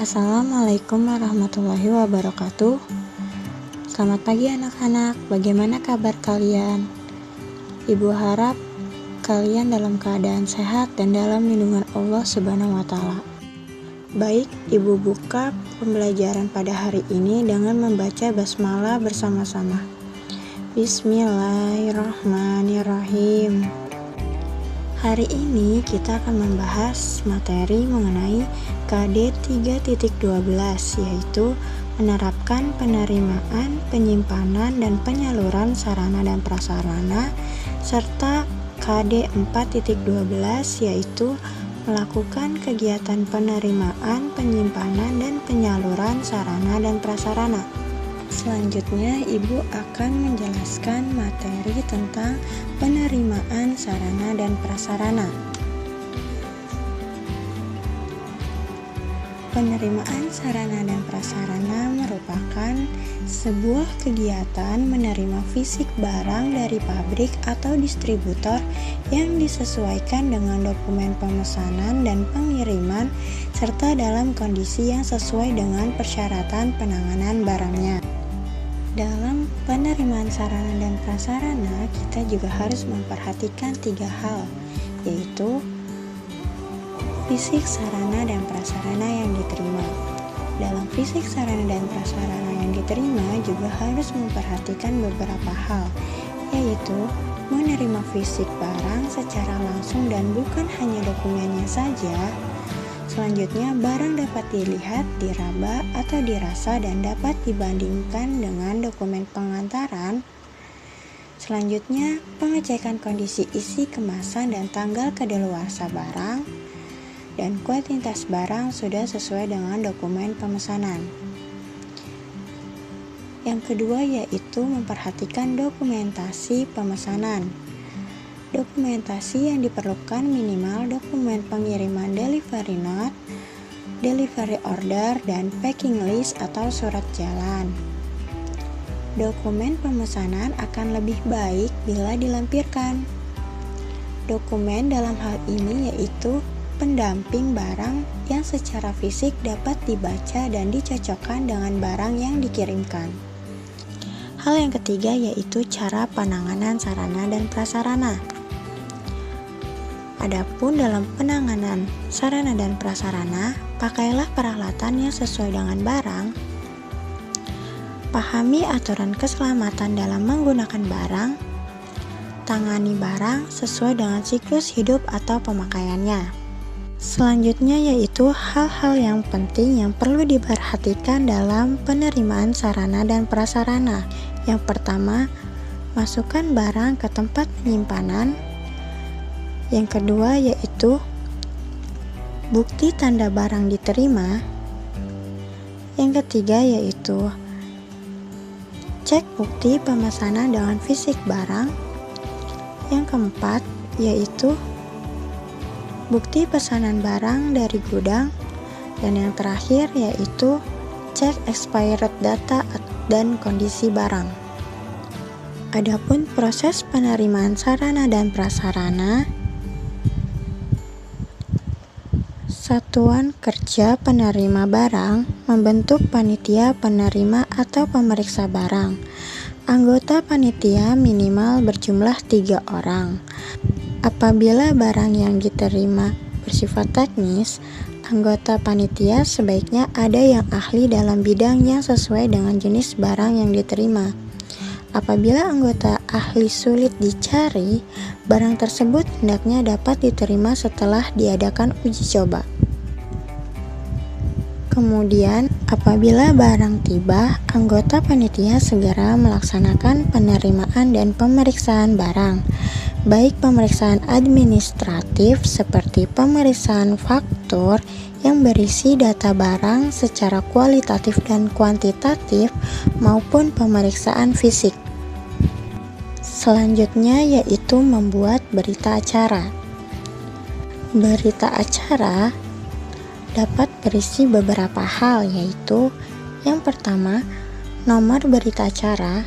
Assalamualaikum warahmatullahi wabarakatuh. Selamat pagi anak-anak, bagaimana kabar kalian? Ibu harap kalian dalam keadaan sehat dan dalam lindungan Allah Subhanahu wa Ta'ala. Baik, Ibu buka pembelajaran pada hari ini dengan membaca basmalah bersama-sama. Bismillahirrahmanirrahim. Hari ini kita akan membahas materi mengenai KD 3.12, yaitu menerapkan penerimaan, penyimpanan, dan penyaluran sarana dan prasarana, serta KD 4.12, yaitu melakukan kegiatan penerimaan, penyimpanan, dan penyaluran sarana dan prasarana. Selanjutnya, Ibu akan menjelaskan materi tentang penerimaan sarana dan prasarana. Penerimaan sarana dan prasarana merupakan sebuah kegiatan menerima fisik barang dari pabrik atau distributor yang disesuaikan dengan dokumen pemesanan dan pengiriman serta dalam kondisi yang sesuai dengan persyaratan penanganan barangnya. Dalam penerimaan sarana dan prasarana, kita juga harus memperhatikan 3 hal, yaitu fisik sarana dan prasarana yang diterima. Dalam fisik sarana dan prasarana yang diterima juga harus memperhatikan beberapa hal, yaitu menerima fisik barang secara langsung dan bukan hanya dokumennya saja. Selanjutnya, barang dapat dilihat, diraba, atau dirasa dan dapat dibandingkan dengan dokumen pengantaran. Selanjutnya, pengecekan kondisi isi kemasan dan tanggal kadaluarsa barang, dan kuantitas barang sudah sesuai dengan dokumen pemesanan. Yang kedua yaitu memperhatikan dokumentasi pemesanan. Dokumentasi yang diperlukan minimal dokumen pengiriman delivery note, delivery order, dan packing list atau surat jalan. Dokumen pemesanan akan lebih baik bila dilampirkan. Dokumen dalam hal ini yaitu pendamping barang yang secara fisik dapat dibaca dan dicocokkan dengan barang yang dikirimkan. Hal yang ketiga yaitu cara penanganan sarana dan prasarana. Adapun dalam penanganan sarana dan prasarana, pakailah peralatan yang sesuai dengan barang. Pahami aturan keselamatan dalam menggunakan barang. Tangani barang sesuai dengan siklus hidup atau pemakaiannya. Selanjutnya yaitu hal-hal yang penting yang perlu diperhatikan dalam penerimaan sarana dan prasarana. Yang pertama, masukkan barang ke tempat penyimpanan. Yang kedua yaitu bukti tanda barang diterima. Yang ketiga yaitu cek bukti pemesanan dengan fisik barang. Yang keempat yaitu bukti pesanan barang dari gudang. Dan yang terakhir yaitu cek expired data dan kondisi barang. Adapun proses penerimaan sarana dan prasarana, Satuan Kerja Penerima Barang membentuk panitia penerima atau pemeriksa barang. Anggota panitia minimal berjumlah 3 orang. Apabila barang yang diterima bersifat teknis, anggota panitia sebaiknya ada yang ahli dalam bidang yang sesuai dengan jenis barang yang diterima. Apabila anggota ahli sulit dicari, barang tersebut hendaknya dapat diterima setelah diadakan uji coba. Kemudian, apabila barang tiba, anggota panitia segera melaksanakan penerimaan dan pemeriksaan barang, baik pemeriksaan administratif seperti pemeriksaan faktur yang berisi data barang secara kualitatif dan kuantitatif maupun pemeriksaan fisik. Selanjutnya yaitu membuat berita acara. Berita acara dapat berisi beberapa hal, yaitu yang pertama, nomor berita acara.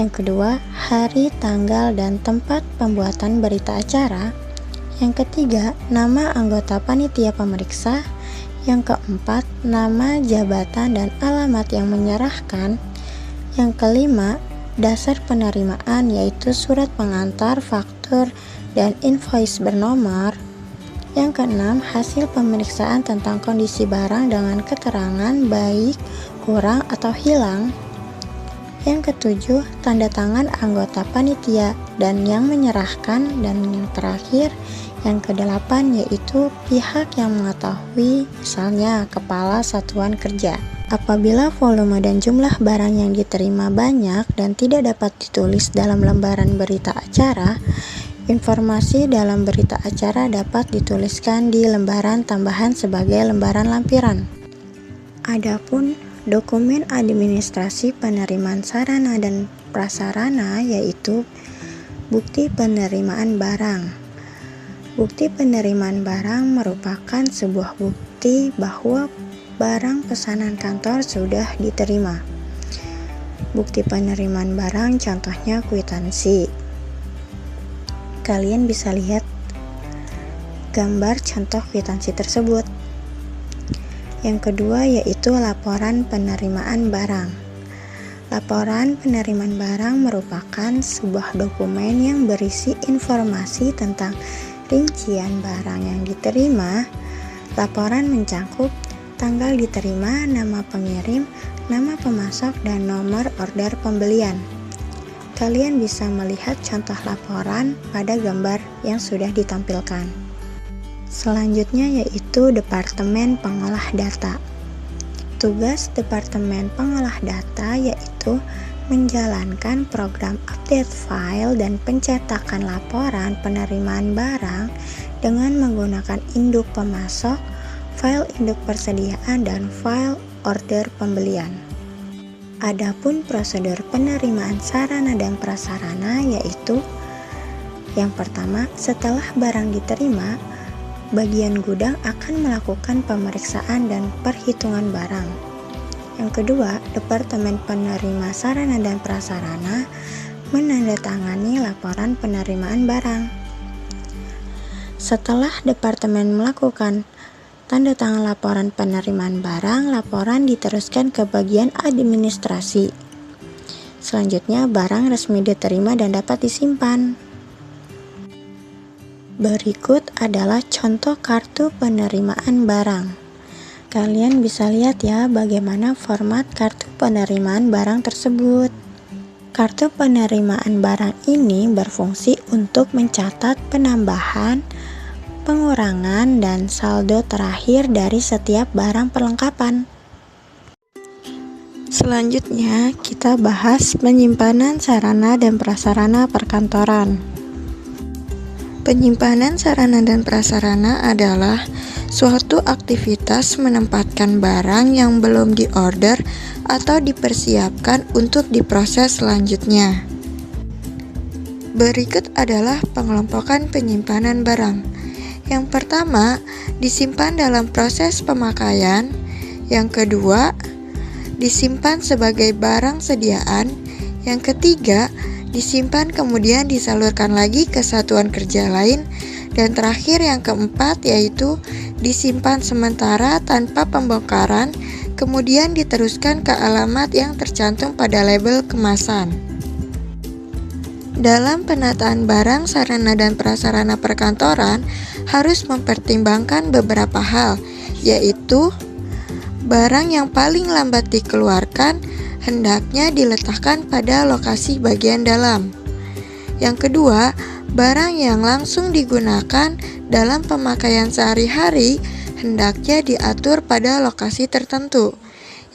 Yang kedua, hari, tanggal, dan tempat pembuatan berita acara. Yang ketiga, nama anggota panitia pemeriksa. Yang keempat, nama, jabatan, dan alamat yang menyerahkan. Yang kelima, dasar penerimaan yaitu surat pengantar, faktur, dan invoice bernomor. Yang keenam, hasil pemeriksaan tentang kondisi barang dengan keterangan baik, kurang, atau hilang. Yang ketujuh, tanda tangan anggota panitia dan yang menyerahkan. Dan yang terakhir, yang kedelapan, yaitu pihak yang mengetahui, misalnya kepala satuan kerja. Apabila volume dan jumlah barang yang diterima banyak dan tidak dapat ditulis dalam lembaran berita acara, informasi dalam berita acara dapat dituliskan di lembaran tambahan sebagai lembaran lampiran. Adapun dokumen administrasi penerimaan sarana dan prasarana yaitu bukti penerimaan barang. Bukti penerimaan barang merupakan sebuah bukti bahwa barang pesanan kantor sudah diterima. Bukti penerimaan barang contohnya kwitansi. Kalian bisa lihat gambar contoh kwitansi tersebut. Yang kedua yaitu laporan penerimaan barang. Laporan penerimaan barang merupakan sebuah dokumen yang berisi informasi tentang rincian barang yang diterima. Laporan mencakup tanggal diterima, nama pengirim, nama pemasok, dan nomor order pembelian. Kalian bisa melihat contoh laporan pada gambar yang sudah ditampilkan. Selanjutnya yaitu Departemen Pengolah Data. Tugas Departemen Pengolah Data yaitu menjalankan program update file dan pencetakan laporan penerimaan barang dengan menggunakan induk pemasok, file induk persediaan, dan file order pembelian. Adapun prosedur penerimaan sarana dan prasarana yaitu yang pertama, setelah barang diterima, bagian gudang akan melakukan pemeriksaan dan perhitungan barang. Yang kedua, Departemen Penerima Sarana dan Prasarana menandatangani laporan penerimaan barang. Setelah departemen melakukan tanda tangan laporan penerimaan barang, laporan diteruskan ke bagian administrasi. Selanjutnya, barang resmi diterima dan dapat disimpan. Berikut adalah contoh kartu penerimaan barang. Kalian bisa lihat ya bagaimana format kartu penerimaan barang tersebut. Kartu penerimaan barang ini berfungsi untuk mencatat penambahan, pengurangan, dan saldo terakhir dari setiap barang perlengkapan. Selanjutnya, kita bahas penyimpanan sarana dan prasarana perkantoran. Penyimpanan sarana dan prasarana adalah suatu aktivitas menempatkan barang yang belum diorder atau dipersiapkan untuk diproses selanjutnya. Berikut adalah pengelompokan penyimpanan barang. Yang pertama, disimpan dalam proses pemakaian. Yang kedua, disimpan sebagai barang sediaan. Yang ketiga, disimpan kemudian disalurkan lagi ke satuan kerja lain. Dan terakhir yang keempat yaitu disimpan sementara tanpa pembongkaran, kemudian diteruskan ke alamat yang tercantum pada label kemasan. Dalam penataan barang, sarana, dan prasarana perkantoran harus mempertimbangkan beberapa hal, yaitu barang yang paling lambat dikeluarkan hendaknya diletakkan pada lokasi bagian dalam. Yang kedua, barang yang langsung digunakan dalam pemakaian sehari-hari hendaknya diatur pada lokasi tertentu.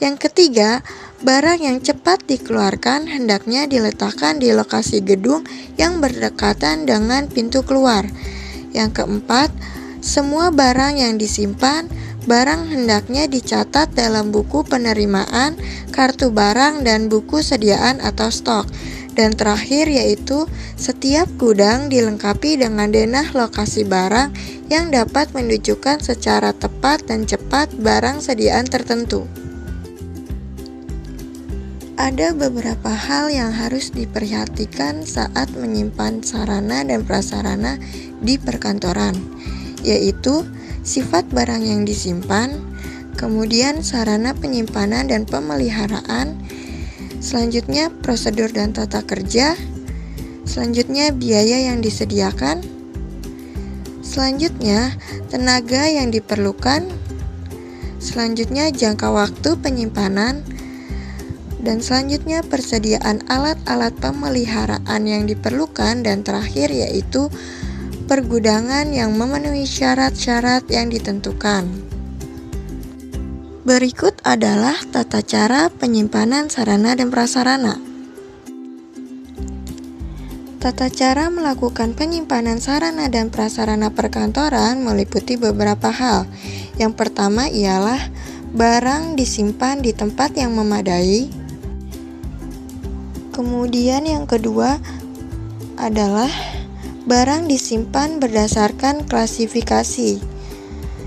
Yang ketiga, barang yang cepat dikeluarkan hendaknya diletakkan di lokasi gedung yang berdekatan dengan pintu keluar. Yang keempat, semua barang yang disimpan, barang hendaknya dicatat dalam buku penerimaan, kartu barang, dan buku sediaan atau stok. Dan terakhir yaitu setiap gudang dilengkapi dengan denah lokasi barang yang dapat menunjukkan secara tepat dan cepat barang sediaan tertentu. Ada beberapa hal yang harus diperhatikan saat menyimpan sarana dan prasarana di perkantoran, yaitu sifat barang yang disimpan, kemudian sarana penyimpanan dan pemeliharaan, selanjutnya prosedur dan tata kerja, selanjutnya biaya yang disediakan, selanjutnya tenaga yang diperlukan, selanjutnya jangka waktu penyimpanan, dan selanjutnya persediaan alat-alat pemeliharaan yang diperlukan, dan terakhir yaitu pergudangan yang memenuhi syarat-syarat yang ditentukan. Berikut adalah tata cara penyimpanan sarana dan prasarana. Tata cara melakukan penyimpanan sarana dan prasarana perkantoran meliputi beberapa hal. Yang pertama ialah barang disimpan di tempat yang memadai. Kemudian yang kedua adalah barang disimpan berdasarkan klasifikasi.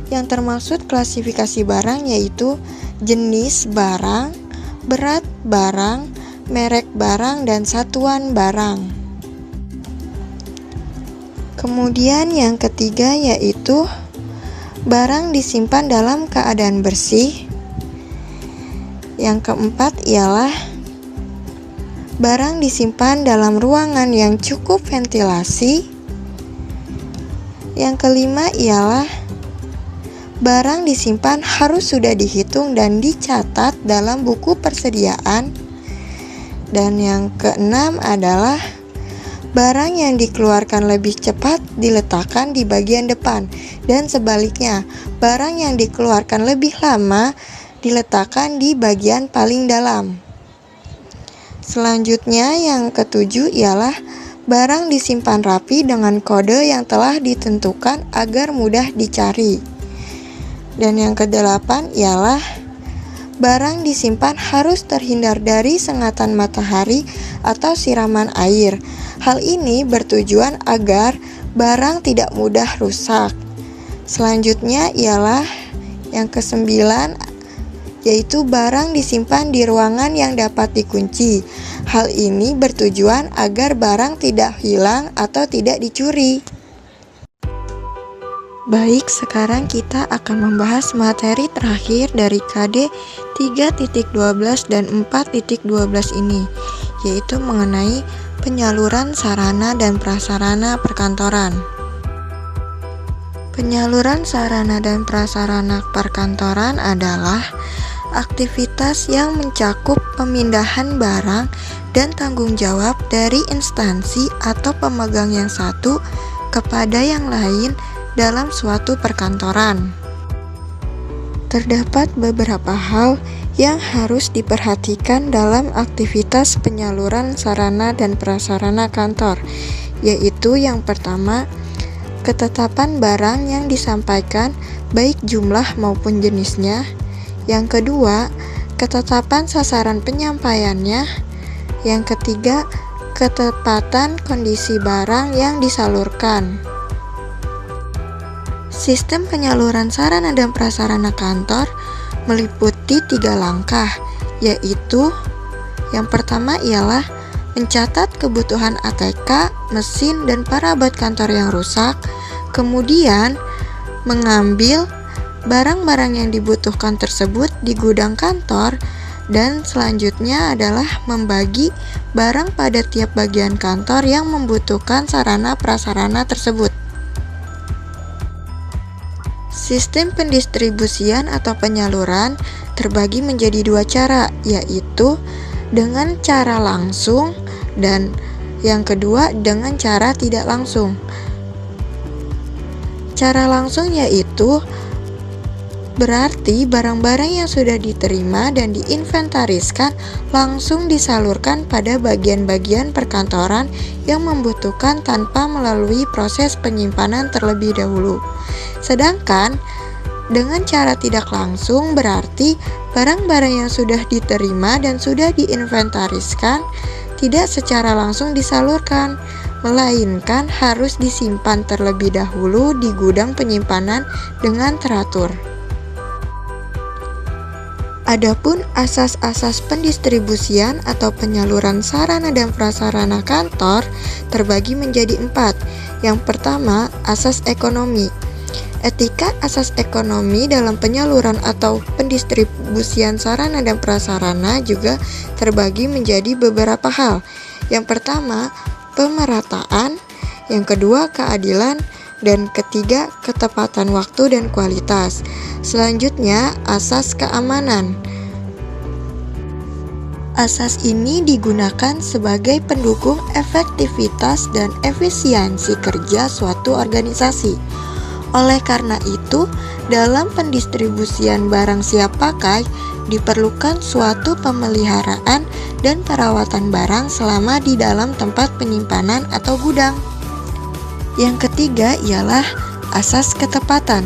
Yang termaksud klasifikasi barang yaitu jenis barang, berat barang, merek barang, dan satuan barang. Kemudian yang ketiga yaitu barang disimpan dalam keadaan bersih. Yang keempat ialah barang disimpan dalam ruangan yang cukup ventilasi. Yang kelima ialah barang disimpan harus sudah dihitung dan dicatat dalam buku persediaan. Dan yang keenam adalah barang yang dikeluarkan lebih cepat diletakkan di bagian depan, dan sebaliknya, barang yang dikeluarkan lebih lama diletakkan di bagian paling dalam. Selanjutnya yang ketujuh ialah barang disimpan rapi dengan kode yang telah ditentukan agar mudah dicari. Dan yang kedelapan ialah barang disimpan harus terhindar dari sengatan matahari atau siraman air. Hal ini bertujuan agar barang tidak mudah rusak. Selanjutnya ialah yang kesembilan, yaitu barang disimpan di ruangan yang dapat dikunci. Hal ini bertujuan agar barang tidak hilang atau tidak dicuri. Baik, sekarang kita akan membahas materi terakhir dari KD 3.12 dan 4.12 ini, yaitu mengenai penyaluran sarana dan prasarana perkantoran. Penyaluran sarana dan prasarana perkantoran adalah aktivitas yang mencakup pemindahan barang dan tanggung jawab dari instansi atau pemegang yang satu kepada yang lain dalam suatu perkantoran. Terdapat beberapa hal yang harus diperhatikan dalam aktivitas penyaluran sarana dan prasarana kantor, yaitu yang pertama, ketetapan barang yang disampaikan baik jumlah maupun jenisnya. Yang kedua, ketetapan sasaran penyampaiannya. Yang ketiga, ketepatan kondisi barang yang disalurkan. Sistem penyaluran sarana dan prasarana kantor meliputi 3 langkah, yaitu yang pertama ialah mencatat kebutuhan ATK, mesin, dan perabot kantor yang rusak, kemudian mengambil barang-barang yang dibutuhkan tersebut di gudang kantor, dan selanjutnya adalah membagi barang pada tiap bagian kantor yang membutuhkan sarana prasarana tersebut. Sistem pendistribusian atau penyaluran terbagi menjadi 2 cara, yaitu dengan cara langsung dan yang kedua dengan cara tidak langsung. Cara langsung yaitu berarti barang-barang yang sudah diterima dan diinventariskan langsung disalurkan pada bagian-bagian perkantoran yang membutuhkan tanpa melalui proses penyimpanan terlebih dahulu. Sedangkan dengan cara tidak langsung berarti barang-barang yang sudah diterima dan sudah diinventariskan tidak secara langsung disalurkan, melainkan harus disimpan terlebih dahulu di gudang penyimpanan dengan teratur. Adapun asas-asas pendistribusian atau penyaluran sarana dan prasarana kantor terbagi menjadi 4. Yang pertama, asas ekonomi. Etika asas ekonomi dalam penyaluran atau pendistribusian sarana dan prasarana juga terbagi menjadi beberapa hal. Yang pertama, pemerataan, yang kedua, keadilan, dan ketiga, ketepatan waktu dan kualitas. Selanjutnya, asas keamanan. Asas ini digunakan sebagai pendukung efektivitas dan efisiensi kerja suatu organisasi. Oleh karena itu, dalam pendistribusian barang siap pakai, diperlukan suatu pemeliharaan dan perawatan barang selama di dalam tempat penyimpanan atau gudang. Yang ketiga ialah asas ketepatan.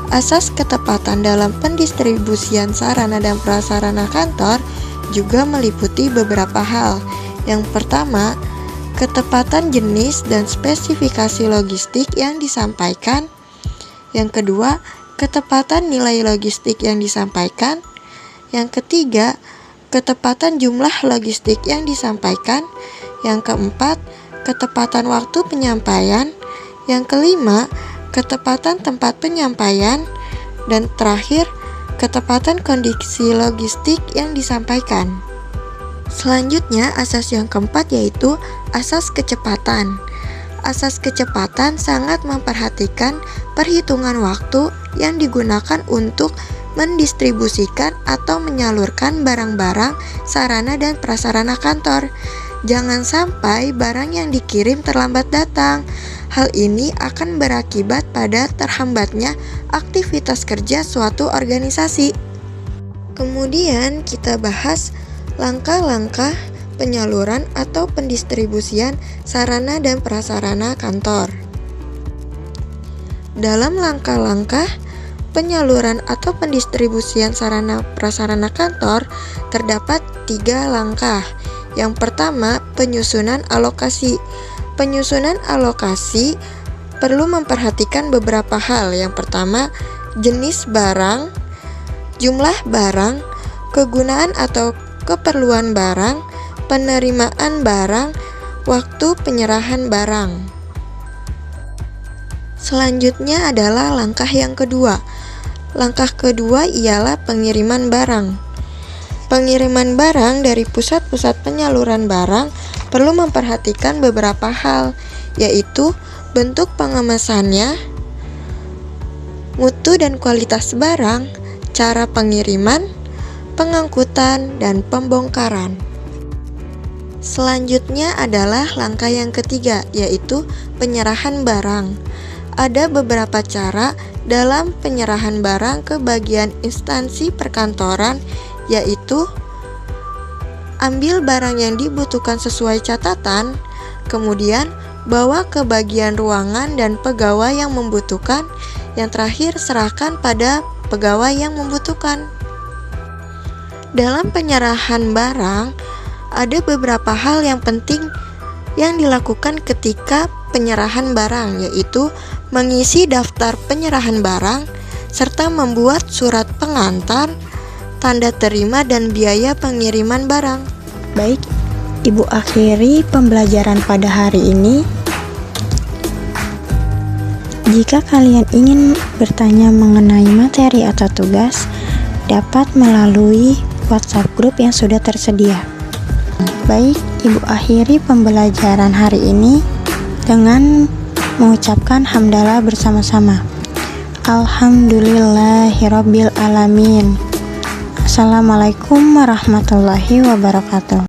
Asas ketepatan dalam pendistribusian sarana dan prasarana kantor juga meliputi beberapa hal. Yang pertama, ketepatan jenis dan spesifikasi logistik yang disampaikan. Yang kedua, ketepatan nilai logistik yang disampaikan. Yang ketiga, ketepatan jumlah logistik yang disampaikan. Yang keempat, ketepatan waktu penyampaian. Yang kelima, ketepatan tempat penyampaian. Dan terakhir, ketepatan kondisi logistik yang disampaikan. Selanjutnya, asas yang keempat yaitu asas kecepatan. Asas kecepatan sangat memperhatikan perhitungan waktu yang digunakan untuk mendistribusikan atau menyalurkan barang-barang, sarana dan prasarana kantor. Jangan sampai barang yang dikirim terlambat datang. Hal ini akan berakibat pada terhambatnya aktivitas kerja suatu organisasi. Kemudian kita bahas langkah-langkah penyaluran atau pendistribusian sarana dan prasarana kantor. Dalam langkah-langkah penyaluran atau pendistribusian sarana prasarana kantor terdapat 3 langkah. Yang pertama, penyusunan alokasi. Penyusunan alokasi perlu memperhatikan beberapa hal. Yang pertama, jenis barang, jumlah barang, kegunaan atau keperluan barang, penerimaan barang, waktu penyerahan barang. Selanjutnya adalah langkah yang kedua. Langkah kedua ialah pengiriman barang. Pengiriman barang dari pusat-pusat penyaluran barang perlu memperhatikan beberapa hal, yaitu bentuk pengemesannya, mutu dan kualitas barang, cara pengiriman, pengangkutan, dan pembongkaran. Selanjutnya adalah langkah yang ketiga, yaitu penyerahan barang. Ada beberapa cara dalam penyerahan barang ke bagian instansi perkantoran, yaitu ambil barang yang dibutuhkan sesuai catatan, kemudian bawa ke bagian ruangan dan pegawai yang membutuhkan, yang terakhir serahkan pada pegawai yang membutuhkan. Dalam penyerahan barang, ada beberapa hal yang penting yang dilakukan ketika penyerahan barang, yaitu mengisi daftar penyerahan barang, serta membuat surat pengantar, tanda terima, dan biaya pengiriman barang. Baik, Ibu akhiri pembelajaran pada hari ini. Jika kalian ingin bertanya mengenai materi atau tugas, dapat melalui WhatsApp grup yang sudah tersedia. Baik, Ibu akhiri pembelajaran hari ini dengan mengucapkan hamdalah bersama-sama. Alhamdulillahirabbil alamin. Assalamualaikum warahmatullahi wabarakatuh.